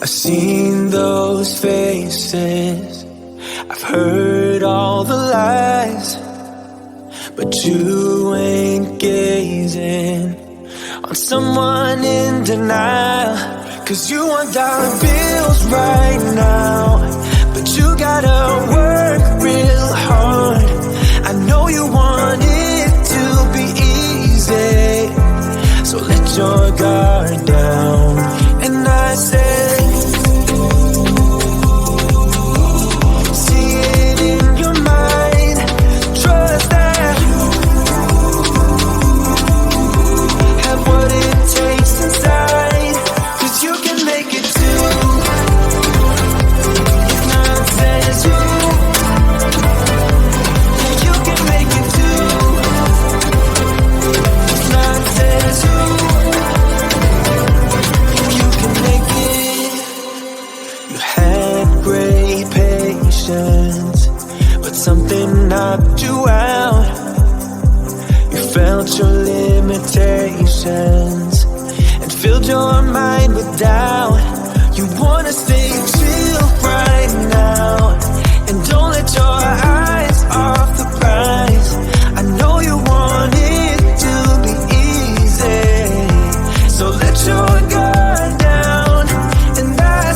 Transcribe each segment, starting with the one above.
I've seen those faces, I've heard all the lies, but you ain't gazing on someone in denial. Cause you want dollar bills right now, but you gotta work real hard. I know you want it to be easy, so let your guard down. And I said, something knocked you out. You felt your limitations and filled your mind with doubt. You wanna stay chill right now and don't let your eyes off the prize. I know you want it to be easy, so let your guard down. And I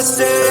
said,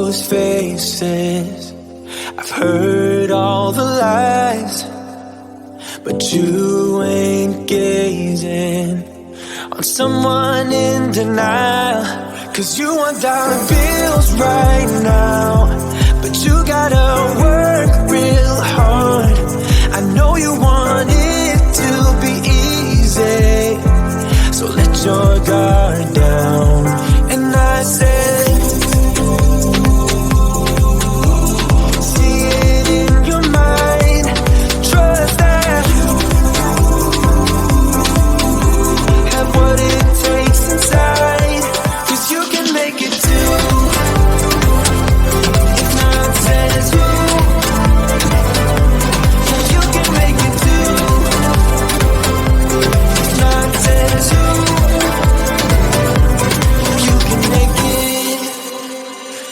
those faces. I've heard all the lies, but you ain't gazing on someone in denial. 'Cause you want dollar bills right now, but you gotta work real hard. I know you want it to be easy, so let your guard down. And I said, see it in your mind, trust that, have what it takes inside, 'cause you can make it too. If not says who, you can make it too. If not says who, you can make it.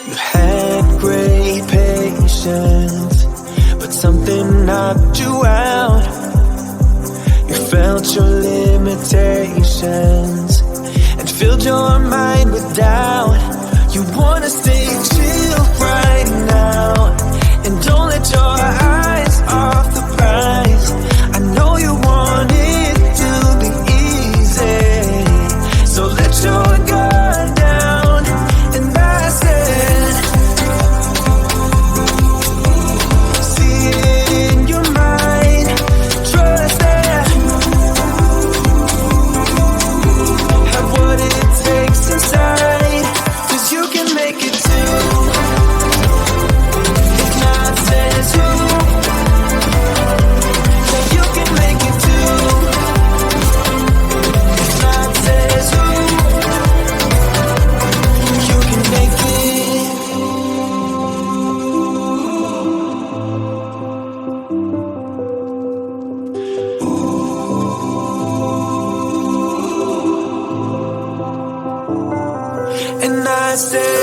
You had great patience, but something knocked you out. You felt your limitations and filled your mind with doubt. You wanna stay chill right now, and don't let your eyes off the prize. I know you want it to be easy, so let your guard down. And I said, see it in your mind, trust that, have what it takes inside, 'cause you can make it too. If not says who, you can make it too. If not says who, you can make it. And I said,